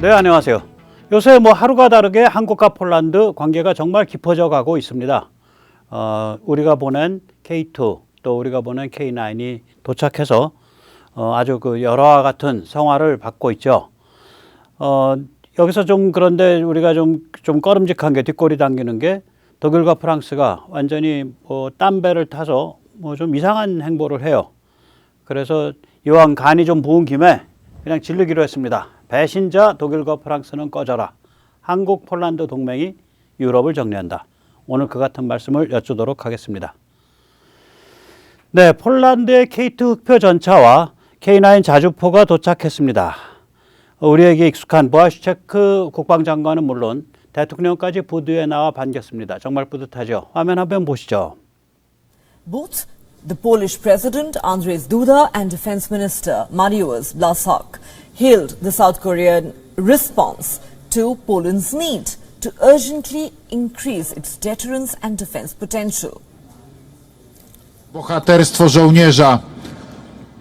네, 안녕하세요. 요새 하루가 다르게 한국과 폴란드 관계가 정말 깊어져 가고 있습니다. 우리가 보낸 K2 또 우리가 보낸 K9이 도착해서 아주 그 열화와 같은 성화를 받고 있죠. 여기서 그런데 우리가 좀 꺼름직한 게 뒷골이 당기는 게 독일과 프랑스가 완전히 딴 배를 타서 좀 이상한 행보를 해요. 그래서 이왕 간이 좀 부은 김에 그냥 질르기로 했습니다. 배신자 독일과 프랑스는 꺼져라. 한국 폴란드 동맹이 유럽을 정리한다. 오늘 그 같은 말씀을 여쭈도록 하겠습니다. 네, 폴란드의 K2 흑표 전차와 K9 자주포가 도착했습니다. 우리에게 익숙한 부하슈체크 국방장관은 물론 대통령까지 부두에 나와 반겼습니다. 정말 뿌듯하죠. 화면 한번 보시죠. Both the Polish President Andrzej Duda and Defense Minister Mariusz Błaszczak hailed the South Korean response to Poland's need to urgently increase its deterrence and defense potential. Bohaterstwo żołnierza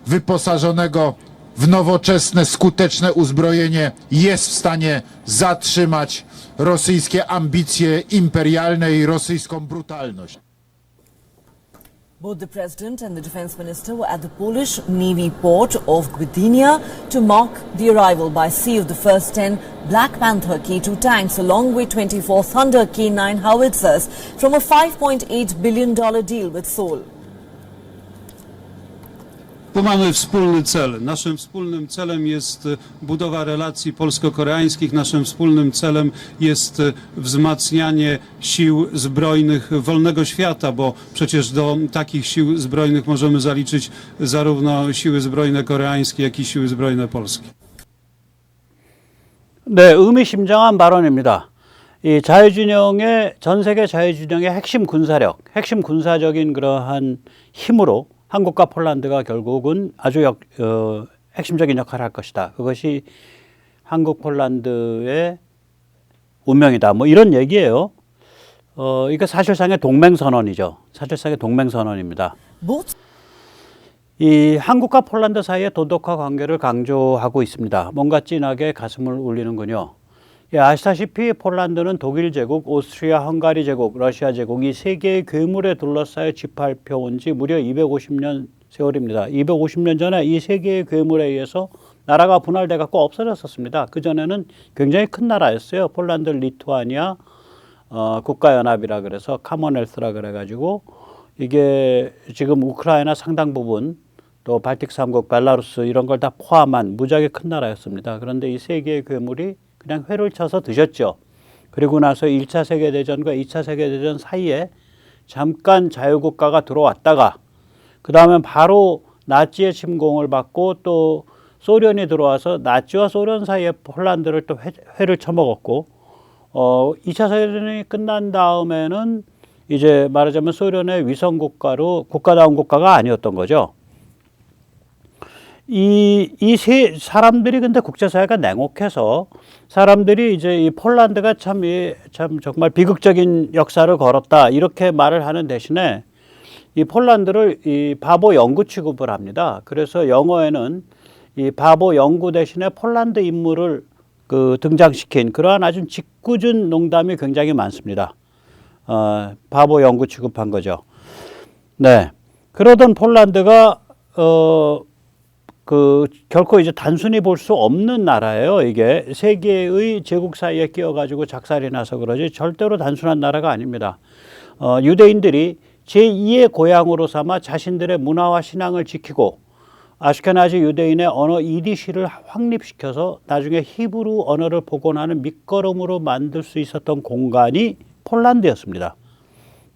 wyposażonego w nowoczesne, skuteczne uzbrojenie jest w stanie zatrzymać rosyjskie ambicje imperialne i rosyjską brutalność. Both the President and the Defense Minister were at the Polish Navy port of Gdynia to mark the arrival by sea of the first 10 Black Panther K2 tanks along with 24 Thunder K9 howitzers from a $5.8 billion deal with Seoul. Tu mamy wspólny cel. Naszym wspólnym celem jest budowa relacji polsko-koreańskich. Naszym wspólnym celem jest wzmacnianie sił zbrojnych wolnego świata, bo przecież do takich sił zbrojnych możemy zaliczyć zarówno siły zbrojne koreańskie, jak i siły zbrojne polskie. 네, 의미심장한 발언입니다. 이 자유진영의 전 세계 자유진영의 핵심 군사력, 핵심 군사적인 그러한 힘으로 한국과 폴란드가 결국은 아주 핵심적인 역할을 할 것이다. 그것이 한국 폴란드의 운명이다. 이런 얘기예요. 이게 사실상의 동맹선언이죠. 사실상의 동맹선언입니다. 이 한국과 폴란드 사이의 도덕화 관계를 강조하고 있습니다. 뭔가 진하게 가슴을 울리는군요. 예, 아시다시피 폴란드는 독일 제국, 오스트리아 헝가리 제국, 러시아 제국 이 세 개의 괴물에 둘러싸여 짓밟혀온 지 무려 250년 세월입니다. 250년 전에 이 세 개의 괴물에 의해서 나라가 분할돼 갖고 없어졌었습니다. 그전에는 굉장히 큰 나라였어요. 폴란드, 리투아니아 국가연합이라 그래서 카몬웰스라 그래가지고 이게 지금 우크라이나 상당 부분 또 발틱 3국, 벨라루스 이런 걸 다 포함한 무지하게 큰 나라였습니다. 그런데 이 세 개의 괴물이 그냥 회를 쳐서 드셨죠. 그리고 나서 1차 세계대전과 2차 세계대전 사이에 잠깐 자유국가가 들어왔다가 그 다음에 바로 나치의 침공을 받고 또 소련이 들어와서 나치와 소련 사이에 폴란드를 또 회를 쳐먹었고 2차 세계대전이 끝난 다음에는 이제 말하자면 소련의 위성국가로 국가다운 국가가 아니었던 거죠. 이 세 사람들이 근데 국제사회가 냉혹해서 사람들이 이제 이 폴란드가 참 정말 비극적인 역사를 걸었다 이렇게 말을 하는 대신에 이 폴란드를 이 바보 영구 취급을 합니다. 그래서 영어에는 이 바보 영구 대신에 폴란드 인물을 등장시킨 그러한 아주 짓궂은 농담이 굉장히 많습니다. 바보 영구 취급한 거죠. 네. 그러던 폴란드가 결코 이제 단순히 볼 수 없는 나라예요. 이게 세 개의 제국 사이에 끼어가지고 작살이 나서 그러지 절대로 단순한 나라가 아닙니다. 유대인들이 제2의 고향으로 삼아 자신들의 문화와 신앙을 지키고 아슈케나지 유대인의 언어 이디시를 확립시켜서 나중에 히브루 언어를 복원하는 밑거름으로 만들 수 있었던 공간이 폴란드였습니다.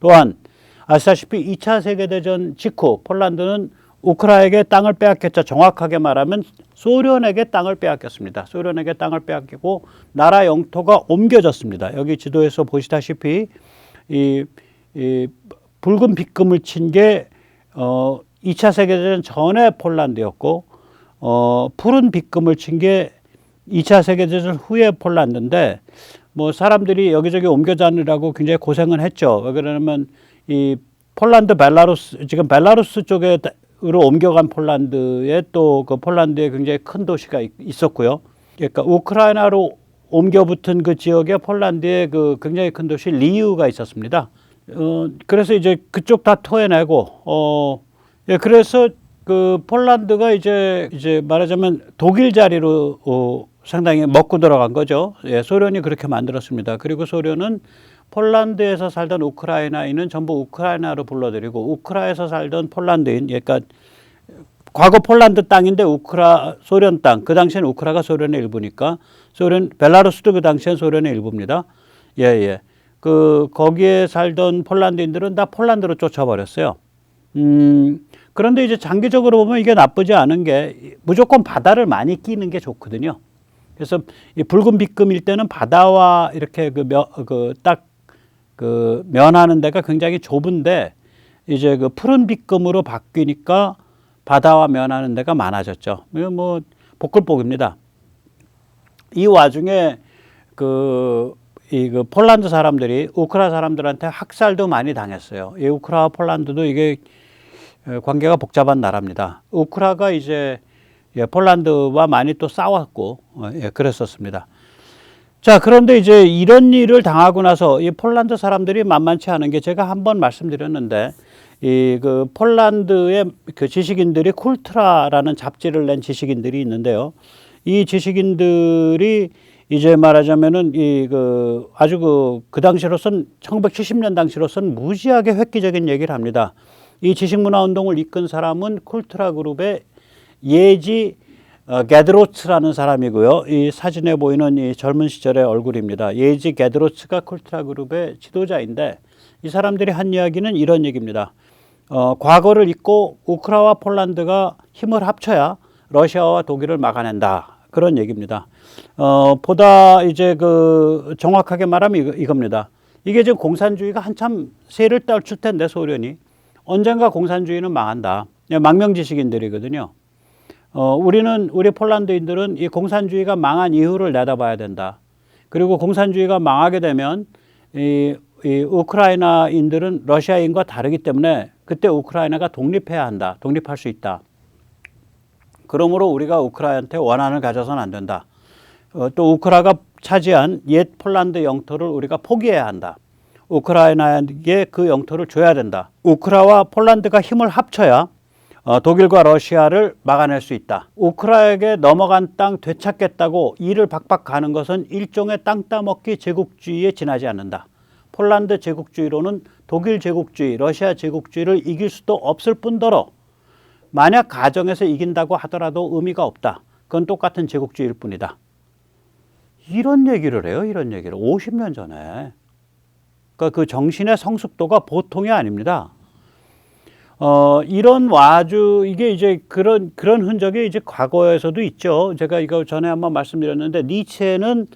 또한 아시다시피 2차 세계대전 직후 폴란드는 우크라이나에게 땅을 빼앗겼죠. 정확하게 말하면 소련에게 땅을 빼앗겼습니다. 소련에게 땅을 빼앗기고 나라 영토가 옮겨졌습니다. 여기 지도에서 보시다시피 이 붉은 빗금을 친 게 2차 세계대전 전에 폴란드였고 푸른 빗금을 친 게 2차 세계대전 후에 폴란드인데 사람들이 여기저기 옮겨 다니라고 굉장히 고생을 했죠. 왜 그러냐면 이 폴란드, 벨라루스 지금 벨라루스 쪽에 으로 옮겨간 폴란드에 또 그 폴란드에 굉장히 큰 도시가 있었고요. 그러니까 우크라이나로 옮겨 붙은 그 지역에 폴란드의 그 굉장히 큰 도시 리우가 있었습니다. 그래서 이제 그쪽 다 토해내고, 예, 그래서 그 폴란드가 이제 말하자면 독일 자리로 상당히 먹고 들어간 거죠. 예, 소련이 그렇게 만들었습니다. 그리고 소련은 폴란드에서 살던 우크라이나인은 전부 우크라이나로 불러들이고 우크라이나에서 살던 폴란드인, 그러니까 과거 폴란드 땅인데 소련 땅. 그 당시에는 우크라가 소련의 일부니까 벨라루스도 그 당시엔 소련의 일부입니다. 예, 예. 거기에 살던 폴란드인들은 다 폴란드로 쫓아버렸어요. 그런데 이제 장기적으로 보면 이게 나쁘지 않은 게 무조건 바다를 많이 끼는 게 좋거든요. 그래서 이 붉은 빗금일 때는 바다와 이렇게 면하는 데가 굉장히 좁은데 이제 그 푸른 빗금으로 바뀌니까 바다와 면하는 데가 많아졌죠. 뭐 복글복입니다. 이 와중에 그 폴란드 사람들이 우크라 사람들한테 학살도 많이 당했어요. 이 우크라와 폴란드도 이게 관계가 복잡한 나라입니다. 우크라가 이제 폴란드와 많이 또 싸웠고 그랬었습니다. 자, 그런데 이제 이런 일을 당하고 나서 이 폴란드 사람들이 만만치 않은 게 제가 한번 말씀드렸는데 그 폴란드의 그 지식인들이 쿨트라라는 잡지를 낸 지식인들이 있는데요. 이 지식인들이 이제 말하자면은 아주 그 당시로선 1970년 당시로선 무지하게 획기적인 얘기를 합니다. 이 지식문화운동을 이끈 사람은 쿨트라 그룹의 예지 게드로츠라는 사람이고요. 이 사진에 보이는 이 젊은 시절의 얼굴입니다. 예지 게드로츠가 쿨트라 그룹의 지도자인데 이 사람들이 한 이야기는 이런 얘기입니다. 과거를 잊고 우크라와 폴란드가 힘을 합쳐야 러시아와 독일을 막아낸다. 그런 얘기입니다. 보다 이제 정확하게 말하면 이겁니다. 이게 지금 공산주의가 한참 세를 떨칠 텐데 소련이 언젠가 공산주의는 망한다. 망명지식인들이거든요. 우리 폴란드인들은 이 공산주의가 망한 이유를 내다봐야 된다. 그리고 공산주의가 망하게 되면 이 우크라이나인들은 러시아인과 다르기 때문에 그때 우크라이나가 독립해야 한다. 독립할 수 있다. 그러므로 우리가 우크라이나한테 원한을 가져서는 안 된다. 또 우크라가 차지한 옛 폴란드 영토를 우리가 포기해야 한다. 우크라이나에게 그 영토를 줘야 된다. 우크라와 폴란드가 힘을 합쳐야 독일과 러시아를 막아낼 수 있다. 우크라에게 넘어간 땅 되찾겠다고 이를 박박 가는 것은 일종의 땅 따먹기 제국주의에 지나지 않는다. 폴란드 제국주의로는 독일 제국주의, 러시아 제국주의를 이길 수도 없을 뿐더러 만약 가정에서 이긴다고 하더라도 의미가 없다. 그건 똑같은 제국주의일 뿐이다. 이런 얘기를 해요. 이런 얘기를 50년 전에. 그러니까 그 정신의 성숙도가 보통이 아닙니다. 이게 이제 그런 흔적이 이제 과거에서도 있죠. 제가 이거 전에 한번 말씀드렸는데 니체는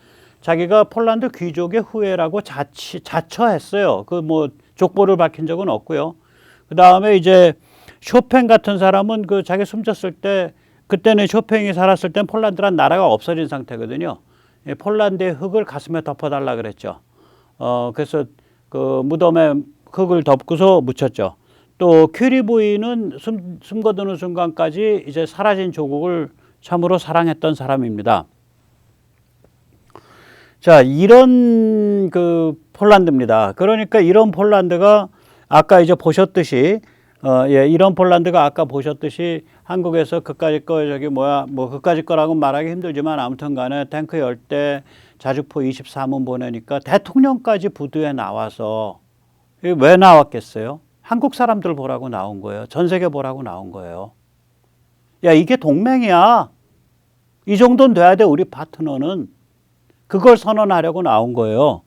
자기가 폴란드 귀족의 후예라고 자처했어요. 족보를 밝힌 적은 없고요. 그 다음에 이제 쇼팽 같은 사람은 자기 숨졌을 때 그때는 쇼팽이 살았을 땐 폴란드란 나라가 없어진 상태거든요. 폴란드의 흙을 가슴에 덮어달라 그랬죠. 그래서 그 무덤에 흙을 덮고서 묻혔죠. 또 큐리 부인은 숨거두는 순간까지 이제 사라진 조국을 참으로 사랑했던 사람입니다. 자, 이런 폴란드입니다. 그러니까 이런 폴란드가 아까 이제 보셨듯이 이런 폴란드가 아까 보셨듯이 한국에서 그까짓 그까짓 거라고 말하기 힘들지만 아무튼 간에 탱크 열대 자주포 24문 보내니까 대통령까지 부두에 나와서 왜 나왔겠어요? 한국 사람들 보라고 나온 거예요. 전 세계 보라고 나온 거예요. 야, 이게 동맹이야. 이 정도는 돼야 돼, 우리 파트너는. 그걸 선언하려고 나온 거예요.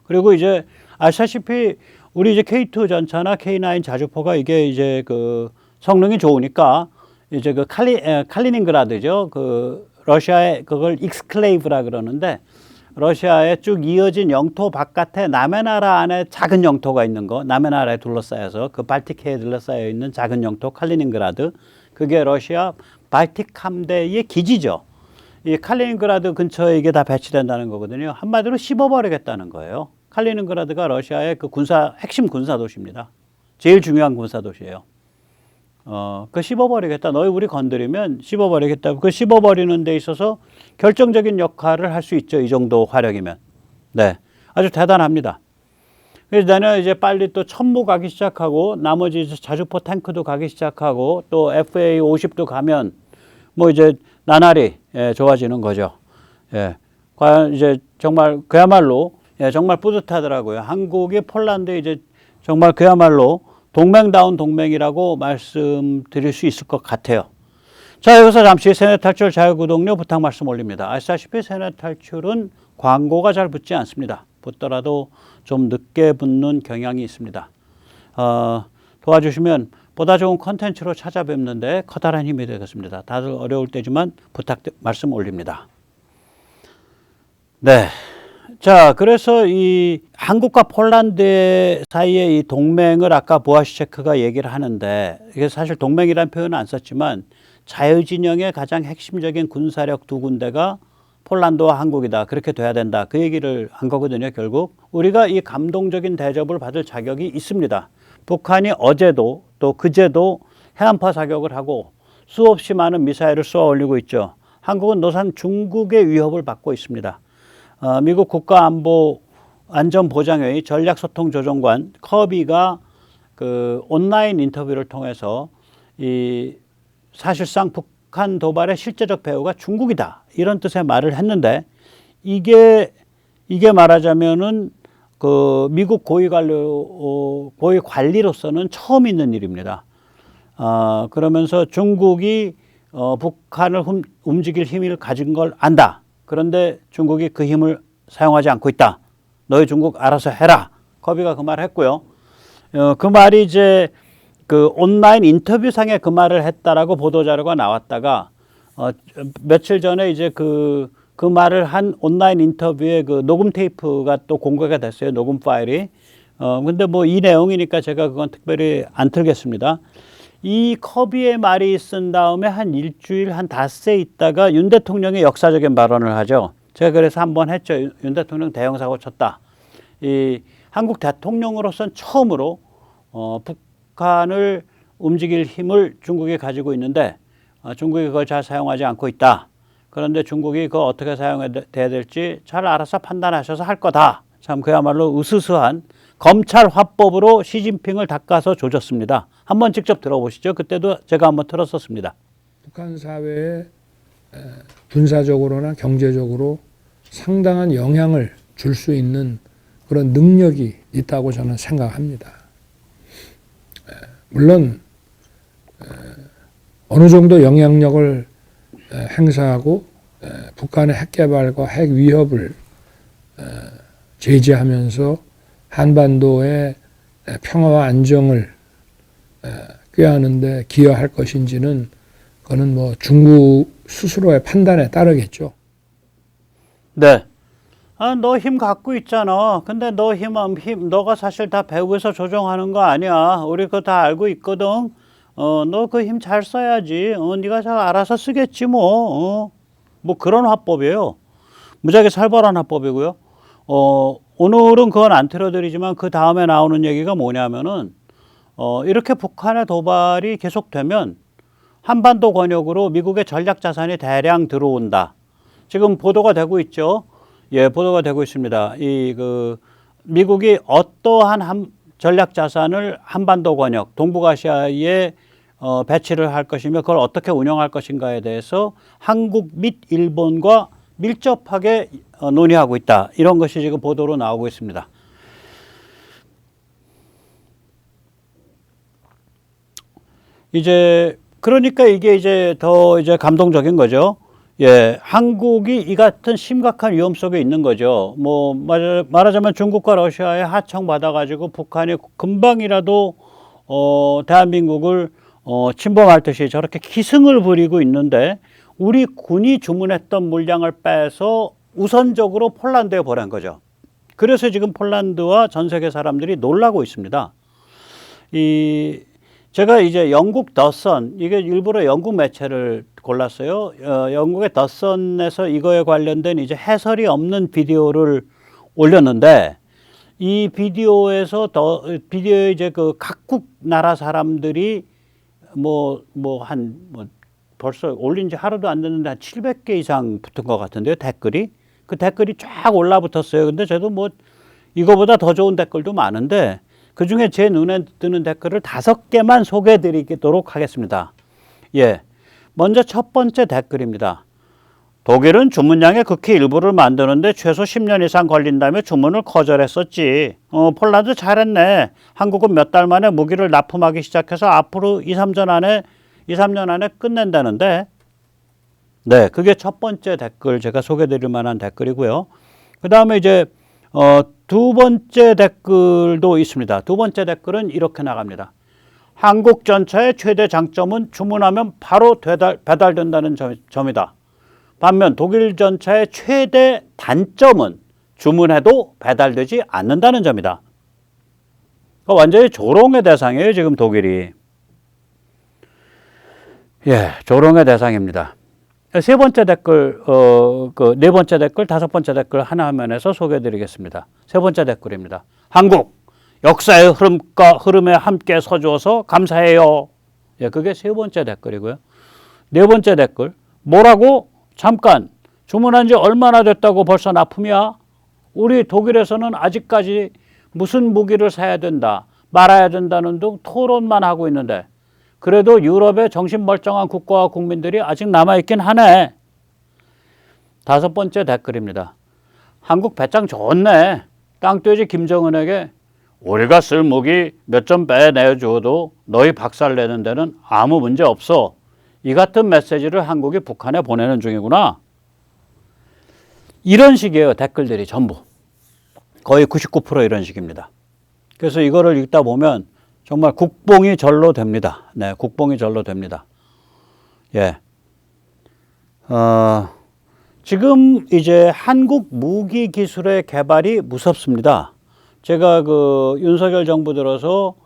그리고 이제 아시다시피 우리 이제 K2 전차나 K9 자주포가 이게 이제 성능이 좋으니까 이제 칼리닝그라드죠. 러시아의 그걸 익스클레이브라 그러는데 러시아에 쭉 이어진 영토 바깥에 남의 나라 안에 작은 영토가 있는 거, 남의 나라에 둘러싸여서 발틱해에 둘러싸여 있는 작은 영토 칼리닝그라드, 그게 러시아 발틱 함대의 기지죠. 이 칼리닝그라드 근처에 이게 다 배치된다는 거거든요. 한마디로 씹어버리겠다는 거예요. 칼리닝그라드가 러시아의 핵심 군사 도시입니다. 제일 중요한 군사 도시예요. 그 씹어버리겠다. 너희 우리 건드리면 씹어버리겠다. 그 씹어버리는 데 있어서 결정적인 역할을 할 수 있죠. 이 정도 화력이면. 네. 아주 대단합니다. 그래서 나는 이제 빨리 또 천무 가기 시작하고 나머지 이제 자주포 탱크도 가기 시작하고 또 FA-50도 가면 뭐 이제 나날이 좋아지는 거죠. 예. 과연 이제 정말 그야말로 정말 뿌듯하더라고요. 한국이 폴란드에 이제 정말 그야말로 동맹다운 동맹이라고 말씀드릴 수 있을 것 같아요. 자, 여기서 잠시 세뇌 탈출 자유구독료 부탁 말씀 올립니다. 아시다시피 세뇌 탈출은 광고가 잘 붙지 않습니다. 붙더라도 좀 늦게 붙는 경향이 있습니다. 도와주시면 보다 좋은 컨텐츠로 찾아뵙는데 커다란 힘이 되겠습니다. 다들 어려울 때지만 부탁 말씀 올립니다. 네. 자, 그래서 이 한국과 폴란드 사이의 이 동맹을 아까 보아시체크가 얘기를 하는데 이게 사실 동맹이라는 표현은 안 썼지만 자유진영의 가장 핵심적인 군사력 두 군데가 폴란드와 한국이다. 그렇게 돼야 된다. 그 얘기를 한 거거든요. 결국 우리가 이 감동적인 대접을 받을 자격이 있습니다. 북한이 어제도 또 그제도 해안파 사격을 하고 수없이 많은 미사일을 쏘아 올리고 있죠. 한국은 노산 중국의 위협을 받고 있습니다. 미국 국가안전보장회의 전략소통조정관 커비가 그 온라인 인터뷰를 통해서 이 사실상 북한 도발의 실제적 배후가 중국이다. 이런 뜻의 말을 했는데 이게 말하자면은 그 미국 고위 관리로서는 처음 있는 일입니다. 그러면서 중국이 북한을 움직일 힘을 가진 걸 안다. 그런데 중국이 그 힘을 사용하지 않고 있다. 너희 중국 알아서 해라. 커비가 그 말을 했고요. 그 말이 이제 그 온라인 인터뷰상에 그 말을 했다라고 보도자료가 나왔다가 며칠 전에 이제 그 말을 한 온라인 인터뷰의 그 녹음 테이프가 또 공개가 됐어요. 녹음 파일이. 근데 뭐 이 내용이니까 제가 그건 특별히 안 틀겠습니다. 이 커비의 말이 쓴 다음에 한 일주일, 한 닷새 있다가 윤 대통령이 역사적인 발언을 하죠. 제가 그래서 한번 했죠. 윤 대통령 대형사고 쳤다. 이 한국 대통령으로서는 처음으로 북한을 움직일 힘을 중국이 가지고 있는데 중국이 그걸 잘 사용하지 않고 있다. 그런데 중국이 그걸 어떻게 사용해야 될지 잘 알아서 판단하셔서 할 거다. 참 그야말로 으스스한 검찰 화법으로 시진핑을 닦아서 조졌습니다. 한번 직접 들어보시죠. 그때도 제가 한번 틀었었습니다. 북한 사회에 군사적으로나 경제적으로 상당한 영향을 줄 수 있는 그런 능력이 있다고 저는 생각합니다. 물론 어느 정도 영향력을 행사하고 북한의 핵 개발과 핵 위협을 제지하면서 한반도의 평화와 안정을 꾀하는 데 기여할 것인지는 그거는 뭐 중국 스스로의 판단에 따르겠죠. 네. 너 힘 갖고 있잖아. 근데 너 너가 사실 다 배후에서 조정하는 거 아니야. 우리 그거 다 알고 있거든. 너 그 힘 잘 써야지. 네가 잘 알아서 쓰겠지 뭐. 뭐 그런 화법이에요. 무지하게 살벌한 화법이고요. 오늘은 그건 안 틀어드리지만 그 다음에 나오는 얘기가 뭐냐면은 이렇게 북한의 도발이 계속되면 한반도 권역으로 미국의 전략 자산이 대량 들어온다. 지금 보도가 되고 있죠. 예, 보도가 되고 있습니다. 미국이 어떠한 전략 자산을 한반도 권역, 동북아시아에 배치를 할 것이며 그걸 어떻게 운영할 것인가에 대해서 한국 및 일본과 밀접하게 논의하고 있다. 이런 것이 지금 보도로 나오고 있습니다. 그러니까 이게 이제 더 감동적인 거죠. 예, 한국이 이 같은 심각한 위험 속에 있는 거죠. 뭐 말하자면 중국과 러시아에 하청받아가지고 북한이 금방이라도 대한민국을 침범할 듯이 저렇게 기승을 부리고 있는데 우리 군이 주문했던 물량을 빼서 우선적으로 폴란드에 보낸 거죠. 그래서 지금 폴란드와 전 세계 사람들이 놀라고 있습니다. 제가 이제 영국 더선, 이게 일부러 영국 매체를 골랐어요. 영국의 더선에서 이거에 관련된 이제 해설이 없는 비디오를 올렸는데 이 비디오에서 비디오에 이제 그 각국 나라 사람들이 벌써 올린 지 하루도 안 됐는데 한 700개 이상 붙은 것 같은데요, 댓글이. 그 댓글이 쫙 올라붙었어요. 근데 저도 뭐 이거보다 더 좋은 댓글도 많은데 그 중에 제 눈에 드는 댓글을 5개만 소개해 드리도록 하겠습니다. 예. 먼저 첫 번째 댓글입니다. 독일은 주문량의 극히 일부를 만드는데 최소 10년 이상 걸린다며 주문을 거절했었지. 폴란드 잘했네. 한국은 몇 달 만에 무기를 납품하기 시작해서 앞으로 2, 3년 안에 끝낸다는데. 네, 그게 첫 번째 댓글, 제가 소개드릴 만한 댓글이고요. 그 다음에 이제 두 번째 댓글도 있습니다. 두 번째 댓글은 이렇게 나갑니다. 한국 전차의 최대 장점은 주문하면 바로 배달된다는 점이다. 반면 독일 전차의 최대 단점은 주문해도 배달되지 않는다는 점이다. 완전히 조롱의 대상이에요, 지금 독일이. 예, 조롱의 대상입니다. 세 번째 댓글, 네 번째 댓글, 다섯 번째 댓글 하나 화면에서 소개해 드리겠습니다. 세 번째 댓글입니다. 한국, 역사의 흐름에 함께 서주어서 감사해요. 예, 그게 세 번째 댓글이고요. 네 번째 댓글, 뭐라고? 잠깐, 주문한 지 얼마나 됐다고 벌써 납품이야? 우리 독일에서는 아직까지 무슨 무기를 사야 된다, 말아야 된다는 등 토론만 하고 있는데 그래도 유럽의 정신멀쩡한 국가와 국민들이 아직 남아있긴 하네. 다섯 번째 댓글입니다. 한국 배짱 좋네. 땅돼지 김정은에게 우리가 쓸 무기 몇 점 빼내줘도 너희 박살내는 데는 아무 문제 없어. 이 같은 메시지를 한국이 북한에 보내는 중이구나. 이런 식이에요. 댓글들이 전부. 거의 99% 이런 식입니다. 그래서 이거를 읽다 보면 정말 국뽕이 절로 됩니다. 네, 국뽕이 절로 됩니다. 예. 지금 이제 한국 무기 기술의 개발이 무섭습니다. 제가 윤석열 정부 들어서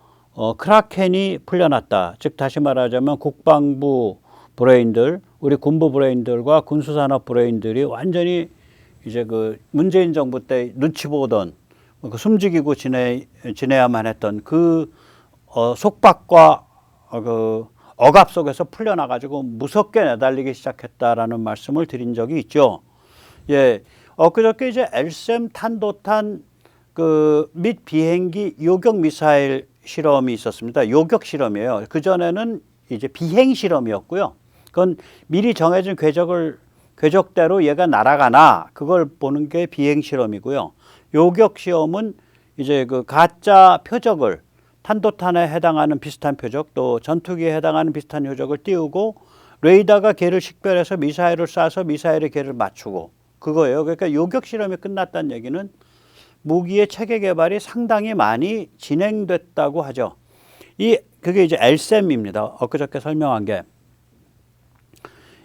크라켄이 풀려났다. 즉 다시 말하자면 국방부 브레인들, 우리 군부 브레인들과 군수산업 브레인들이 완전히 이제 문재인 정부 때 눈치 보던 숨죽이고 지내야만 했던 속박과 억압 속에서 풀려나가지고 무섭게 내달리기 시작했다라는 말씀을 드린 적이 있죠. 예, 엊그저께 이제 LSAM 탄도탄 및 비행기 요격 미사일 실험이 있었습니다. 요격 실험이에요. 그 전에는 이제 비행 실험이었고요. 그건 미리 정해진 궤적대로 얘가 날아가나 그걸 보는 게 비행 실험이고요. 요격 시험은 이제 가짜 표적을 탄도탄에 해당하는 비슷한 표적 또 전투기에 해당하는 비슷한 표적을 띄우고 레이더가 걔를 식별해서 미사일을 쏴서 미사일의 걔를 맞추고 그거예요. 그러니까 요격 실험이 끝났다는 얘기는 무기의 체계 개발이 상당히 많이 진행됐다고 하죠. 그게 이제 LSAM입니다. 엊그저께 설명한 게.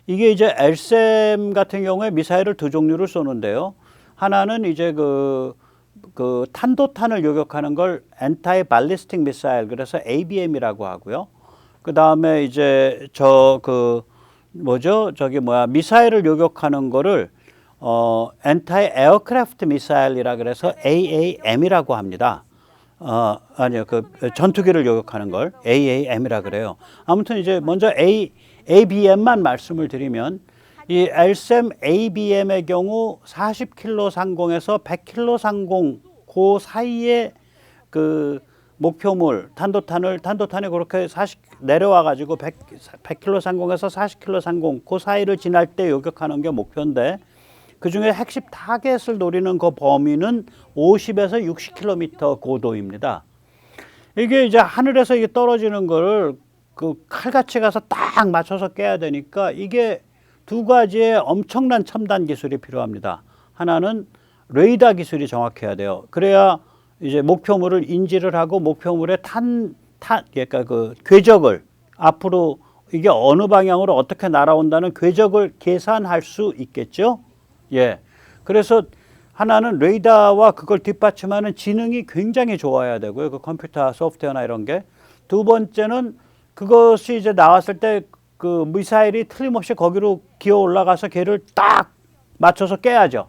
이게 이제 LSAM 같은 경우에 미사일을 두 종류를 쏘는데요. 하나는 이제 탄도탄을 요격하는 걸 Anti Ballistic Missile, 그래서 ABM이라고 하고요. 그 다음에 이제 미사일을 요격하는 거를 Anti Aircraft Missile이라 그래서 AAM이라고 합니다. 아니요, 전투기를 요격하는 걸 AAM이라 그래요. 아무튼 이제 먼저 ABM만 말씀을 드리면 이 LSAM ABM의 경우 40km 상공에서 100km 상공 그 사이에 목표물 탄도탄이 그렇게 내려와 가지고 100km 상공에서 40km 상공 그 사이를 지날 때 요격하는 게 목표인데 그중에 핵심 타겟을 노리는 그 범위는 50에서 60km 고도입니다. 이게 이제 하늘에서 이게 떨어지는 거를 칼같이 가서 딱 맞춰서 깨야 되니까 이게 두 가지의 엄청난 첨단 기술이 필요합니다. 하나는 레이더 기술이 정확해야 돼요. 그래야 이제 목표물을 인지를 하고 목표물의 그러니까 궤적을 앞으로 이게 어느 방향으로 어떻게 날아온다는 궤적을 계산할 수 있겠죠. 예. 그래서 하나는 레이더와 그걸 뒷받침하는 지능이 굉장히 좋아야 되고요. 컴퓨터 소프트웨어나 이런 게. 두 번째는 그것이 이제 나왔을 때 미사일이 틀림없이 거기로 기어 올라가서 걔를 딱 맞춰서 깨야죠.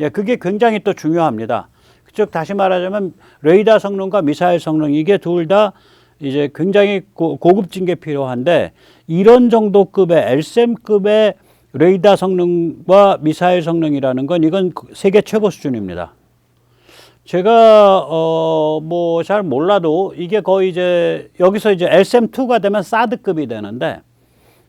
예, 그게 굉장히 또 중요합니다. 즉 다시 말하자면 레이더 성능과 미사일 성능 이게 둘 다 이제 굉장히 고급진 게 필요한데 이런 정도급의 LSAM급의 레이더 성능과 미사일 성능이라는 건 이건 세계 최고 수준입니다. 제가 뭐 잘 몰라도 이게 거의 이제 여기서 이제 LSAM-2가 되면 사드급이 되는데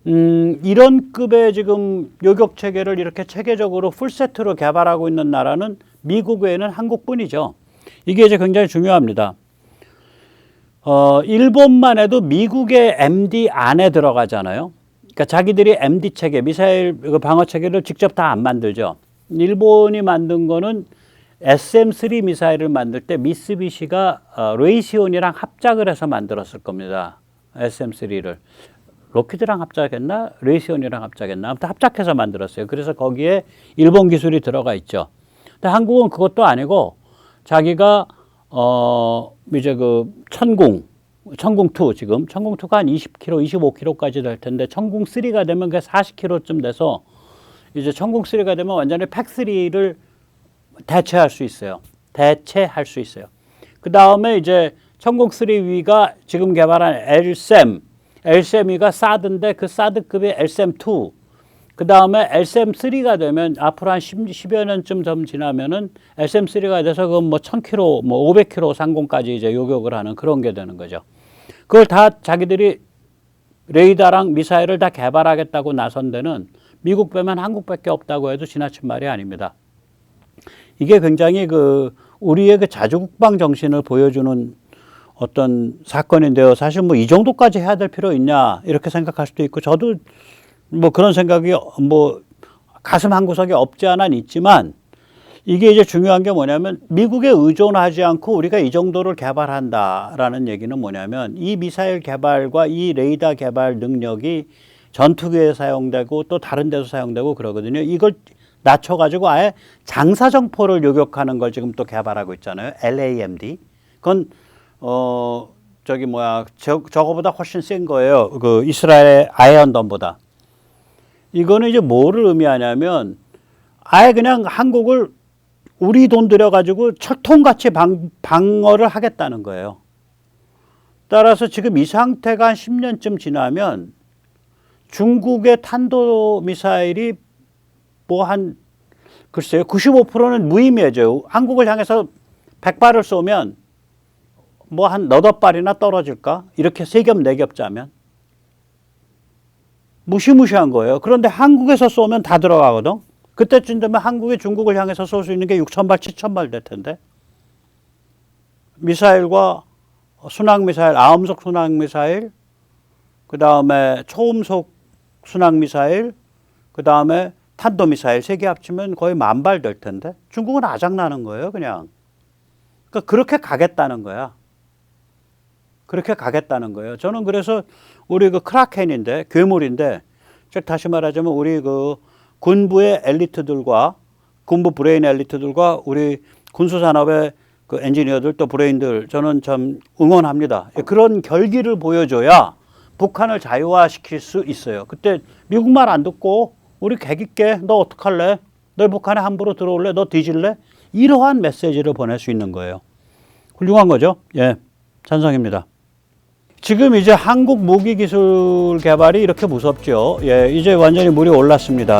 이런 급의 지금 요격 체계를 이렇게 체계적으로 풀세트로 개발하고 있는 나라는 미국 외에는 한국뿐이죠. 이게 이제 굉장히 중요합니다. 일본만 해도 미국의 MD 안에 들어가잖아요. 그러니까 자기들이 MD 체계, 미사일 방어 체계를 직접 다 안 만들죠. 일본이 만든 거는 SM-3 미사일을 만들 때 미쓰비시가 레이시온이랑 합작을 해서 만들었을 겁니다. SM-3를. 로키드랑 합작했나? 레이시온이랑 합작했나? 아무튼 합작해서 만들었어요. 그래서 거기에 일본 기술이 들어가 있죠. 근데 한국은 그것도 아니고 자기가 이제 그 천궁2 지금 천궁2가 한 20km, 25km까지 될 텐데 천궁3가 되면 그게 40km쯤 돼서 이제 천궁3가 되면 완전히 팩3를 대체할 수 있어요. 그 다음에 이제 천궁3V가 지금 개발한 LSAM이가 사드인데 그 사드급의 LSAM-2. 그 다음에 LSAM-3가 되면 앞으로 한 10여 년쯤 더 지나면은 LSAM-3가 돼서 그건 뭐 1000km, 뭐 500km 상공까지 이제 요격을 하는 그런 게 되는 거죠. 그걸 다 자기들이 레이더랑 미사일을 다 개발하겠다고 나선 데는 미국 빼면 한국밖에 없다고 해도 지나친 말이 아닙니다. 이게 굉장히 우리의 그 자주국방 정신을 보여주는 어떤 사건인데요. 사실 뭐 이 정도까지 해야 될 필요 있냐 이렇게 생각할 수도 있고 저도 뭐 그런 생각이 뭐 가슴 한구석에 없지 않아 있지만 이게 이제 중요한 게 뭐냐면 미국에 의존하지 않고 우리가 이 정도를 개발한다라는 얘기는 뭐냐면 이 미사일 개발과 이 레이더 개발 능력이 전투기에 사용되고 또 다른 데서 사용되고 그러거든요. 이걸 낮춰가지고 아예 장사정포를 요격하는 걸 지금 또 개발하고 있잖아요. LAMD. 그건 저거보다 훨씬 센 거예요. 그 이스라엘의 아이언돔보다. 이거는 이제 뭐를 의미하냐면 아예 그냥 한국을 우리 돈 들여가지고 철통같이 방어를 하겠다는 거예요. 따라서 지금 이 상태가 한 10년쯤 지나면 중국의 탄도미사일이 뭐 글쎄요, 95%는 무의미해져요. 한국을 향해서 100발을 쏘면 뭐 한 너댓 발이나 떨어질까? 이렇게 3겹, 4겹 짜면. 무시무시한 거예요. 그런데 한국에서 쏘면 다 들어가거든. 그때쯤 되면 한국이 중국을 향해서 쏠 수 있는 게 6,000발, 7,000발 될 텐데. 미사일과 순항미사일, 아음속 순항미사일, 그 다음에 초음속 순항미사일, 그 다음에 탄도미사일 3개 합치면 거의 10,000발 될 텐데. 중국은 아작나는 거예요, 그냥. 그러니까 그렇게 가겠다는 거야. 저는 그래서 우리 그 크라켄인데, 괴물인데, 즉 다시 말하자면 우리 그 군부의 엘리트들과 군부 브레인 엘리트들과 우리 군수산업의 그 엔지니어들 또 브레인들 저는 참 응원합니다. 그런 결기를 보여줘야 북한을 자유화시킬 수 있어요. 그때 미국 말 안 듣고 우리 개깃게 너 어떡할래? 너 북한에 함부로 들어올래? 너 뒤질래? 이러한 메시지를 보낼 수 있는 거예요. 훌륭한 거죠? 예, 찬성입니다. 지금 이제 한국 무기 기술 개발이 이렇게 무섭죠. 예, 이제 완전히 물이 올랐습니다.